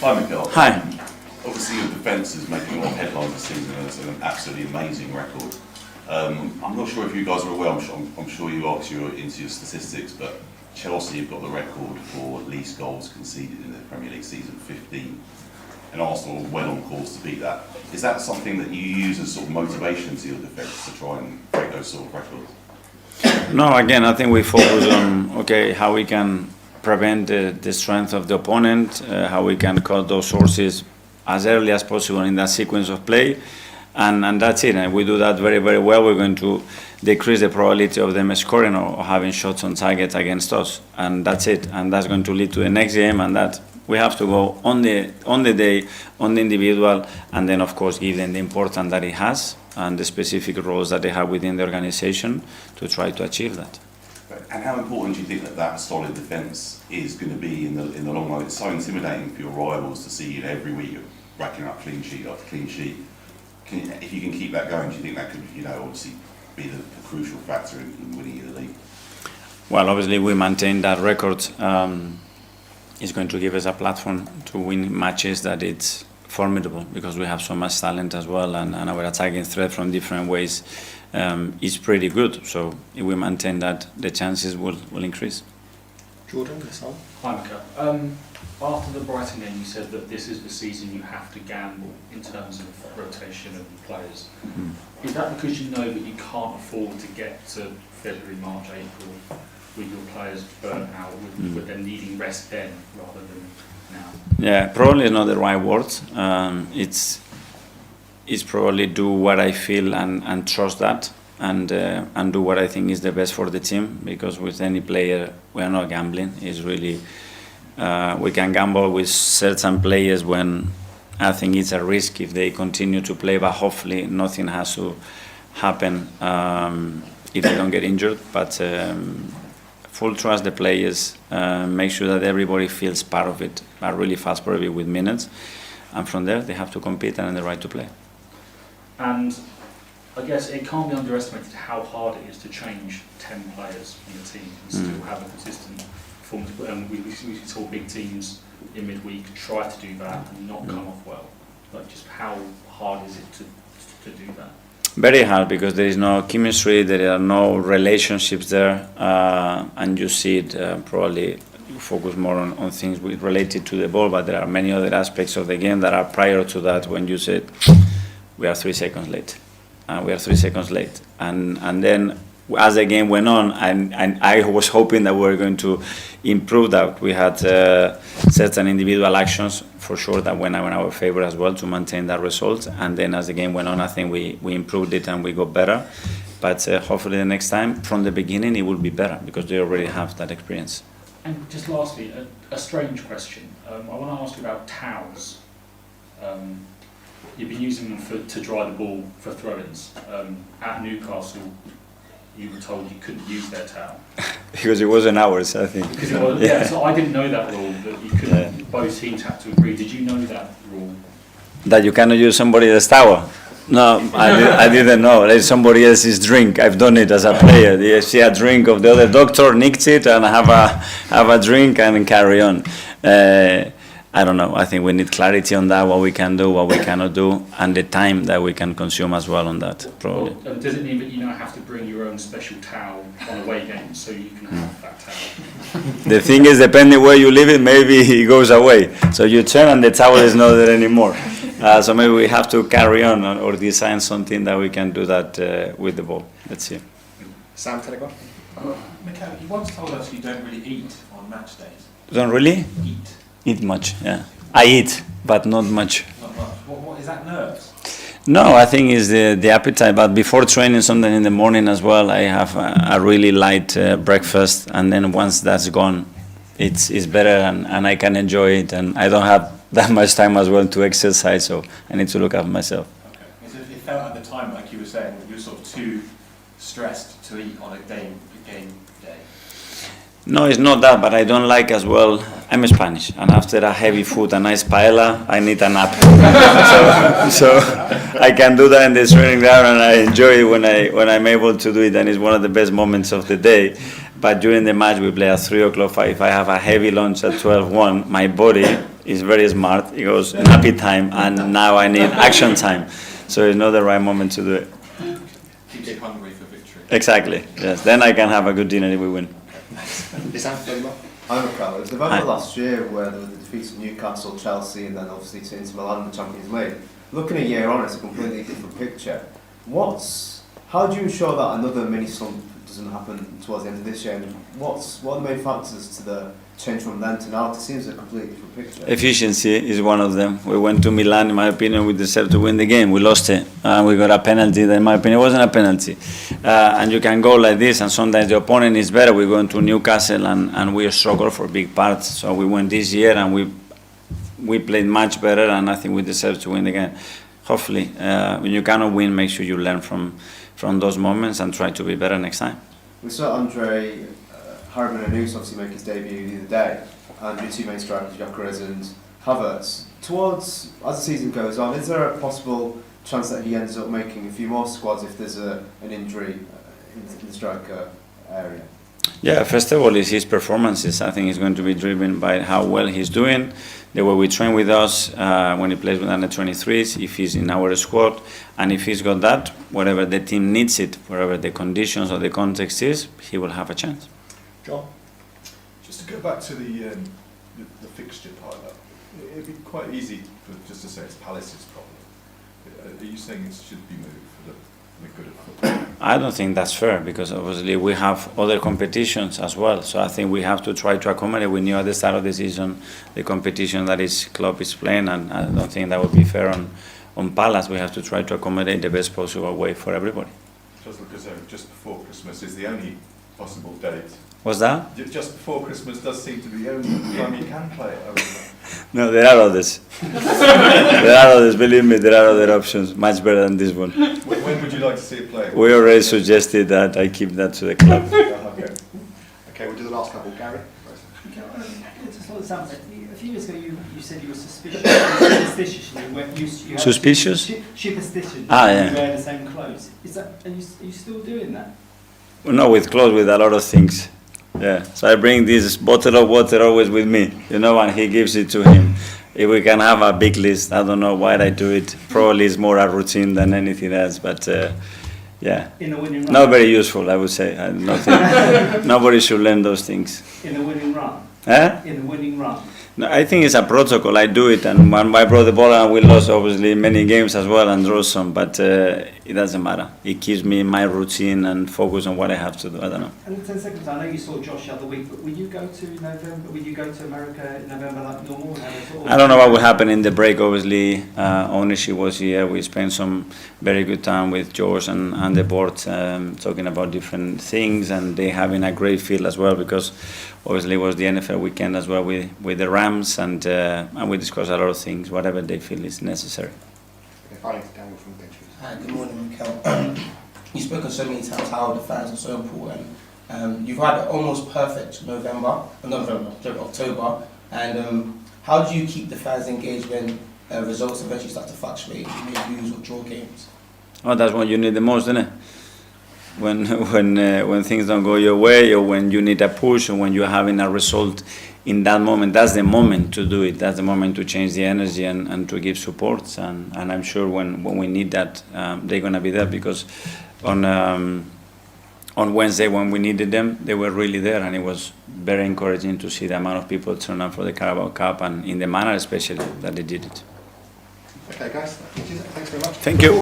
Hi, Miguel. Hi. Obviously, your defence is making a lot of headlines this season, and it's an absolutely amazing record. I'm not sure if you guys are aware, I'm sure you are because you're into your statistics, but Chelsea have got the record for least goals conceded in the Premier League season, 15. And Arsenal are well on course to beat that. Is that something that you use as sort of motivation to your defence to try and break those sort of records? No, again, I think we focus on, how we can prevent the strength of the opponent, how we can cut those sources as early as possible in that sequence of play, and that's it. And we do that very, very well. We're going to decrease the probability of them scoring or having shots on target against us, and that's it. And that's going to lead to the next game, and that we have to go on the day, on the individual, and then of course give them the importance that it has and the specific roles that they have within the organization to try to achieve that. And how important do you think that solid defence is going to be in the long run? It's so intimidating for your rivals to see you every week racking up clean sheet after clean sheet. If you can keep that going, do you think that could, obviously be the crucial factor in winning the league? Well, obviously we maintain that record. It's going to give us a platform to win matches that it's formidable because we have so much talent as well, and our attacking threat from different ways is pretty good. So if we maintain that, the chances will increase. Jordan, this one. Hi, Mika. After the Brighton game, you said that this is the season you have to gamble in terms of rotation of players. Is that because you know that you can't afford to get to February, March, April with your players burnt out, with them needing rest then rather than now? Yeah, probably not the right word. It's probably do what I feel and trust that, and do what I think is the best for the team, because with any player we are not gambling. It's really we can gamble with certain players when I think it's a risk if they continue to play, but hopefully nothing has to happen if they don't get injured. But full trust the players, make sure that everybody feels part of it, are really fast probably with minutes, and from there they have to compete and have the right to play. And I guess it can't be underestimated how hard it is to change 10 players in the team and still have a consistent performance. We saw big teams in midweek try to do that and not come off well. Like, just how hard is it to do that? Very hard, because there is no chemistry, there are no relationships there, and you see it probably focus more on things related to the ball, but there are many other aspects of the game that are prior to that, when you said we are 3 seconds late, and we are 3 seconds late, and then as the game went on, and I was hoping that we were going to improve that. We had certain individual actions for sure that went in our favor as well to maintain that result, and then as the game went on, I think we improved it and we got better, but hopefully the next time from the beginning it will be better, because they already have that experience. And just lastly, a strange question. I want to ask you about towels. You've been using them to dry the ball for throw-ins. At Newcastle, you were told you couldn't use their towel. Because it wasn't ours, I think. Because it was, yeah, so I didn't know that rule, that you couldn't, both teams had to agree. Did you know that rule? That you cannot use somebody else's towel? No, I didn't know. It's somebody else's drink. I've done it as a player. You see a drink of the other doctor, nicked it, and have a drink and carry on. I don't know. I think we need clarity on that, what we can do, what we cannot do, and the time that we can consume as well on that, probably. Well, does it mean that you now have to bring your own special towel on away games so you can have that towel? The thing is, depending where you live it, maybe it goes away. So you turn and the towel is not there anymore. So maybe we have to carry on or design something that we can do that with the ball. Let's see. Sam, Telegraph. Michael, you once told us you don't really eat on match days. Don't really? Eat much, yeah. I eat, but not much. Not much. What is that, nerves? No, I think it's the appetite. But before training, something in the morning as well, I have a really light breakfast, and then once that's gone, it's better, and I can enjoy it, and I don't have that much time as well to exercise, so I need to look after myself. Okay. So it felt at the time, like you were saying, that you were sort of too stressed to eat on a game day. No, it's not that, but I don't like as well. I'm Spanish, and after a heavy food, a nice paella, I need a nap. so I can do that in the training ground, and I enjoy it when I'm able to do it, and it's one of the best moments of the day. But during the match, we play at 3 o'clock. If I have a heavy lunch at 12:01, my body is very smart. He goes, nappy time, and now I need action time. So it's not the right moment to do it. Keeps you hungry for victory. Exactly, yes. Then I can have a good dinner if we win. I'm a crowd. It was November last year where there were the defeats of Newcastle, Chelsea, and then obviously to Inter Milan in the Champions League. Looking a year on, it's a completely different picture. How do you ensure that another mini slump doesn't happen towards the end of this year? And what are the main factors to the change from then to now? It seems a completely different picture. Efficiency is one of them. We went to Milan, in my opinion, we deserved to win the game. We lost it. We got a penalty that, in my opinion, wasn't a penalty. And you can go like this, and sometimes the opponent is better. We go into Newcastle, and we struggle for big parts. So we went this year, and we played much better, and I think we deserve to win again. Hopefully, when you cannot win, make sure you learn from those moments and try to be better next time. We saw Andre Harriman and Noose obviously make his debut the other day, and your two main strikers, Gyökeres and Havertz. As the season goes on, is there a possible chance that he ends up making a few more squads if there's an injury in the striker area? Yeah, first of all, is his performances. I think he's going to be driven by how well he's doing, the way we train with us, when he plays with under 23s, if he's in our squad, and if he's got that, wherever the team needs it, wherever the conditions or the context is, he will have a chance. John? Just to go back to the fixture part of that, it'd be quite easy just to say it's Palace's problem. Are you saying it should be moved for the good of football? I don't think that's fair, because obviously we have other competitions as well. So I think we have to try to accommodate. We knew at the start of the season the competition that his club is playing, and I don't think that would be fair on Palace. We have to try to accommodate the best possible way for everybody. Just because just before Christmas is the only possible date. What's that? Just before Christmas does seem to be the only time you can play it. Over there. No, there are others. There are others, believe me, there are other options, much better than this one. When would you like to see it played? We already suggested that I keep that to the club. Okay, we'll do the last couple. Gary? Just on the subject, a few years ago you said you were superstitious. You Suspicious? Superstition. Ah, yeah. You wear the same clothes. Are you still doing that? No, with clothes, with a lot of things. Yeah, so I bring this bottle of water always with me, and he gives it to him. If we can have a big list, I don't know why I do it. Probably it's more a routine than anything else, but yeah. In the winning run? Not very useful, I would say. Nobody should learn those things. In the winning run? Huh? In the winning run? No, I think it's a protocol. I do it, and when I brought the ball, and we lost obviously many games as well and draw some, but it doesn't matter. It keeps me in my routine and focus on what I have to do. I don't know. And 10 seconds, I know you saw Josh the other week, but will you go to America in November like normal? I don't know what will happen in the break. Obviously, ownership was here. We spent some very good time with George and the board talking about different things, and they having a great feel as well, because obviously it was the NFL weekend as well with the Rams, and we discussed a lot of things, whatever they feel is necessary. Okay, finally, Daniel from Pictures. Hi, good morning, Mikel. You've spoken so many times how the fans are so important. You've had almost perfect October, and how do you keep the fans engaged when results eventually start to fluctuate, you may lose or draw games? Oh, that's what you need the most, isn't it? When things don't go your way, or when you need a push, or when you're having a result in that moment, that's the moment to do it. That's the moment to change the energy and to give support. And I'm sure when we need that, they're going to be there, because on Wednesday when we needed them, they were really there, and it was very encouraging to see the amount of people turn up for the Carabao Cup, and in the manner especially that they did it. Okay, guys, thanks very much. Thank you.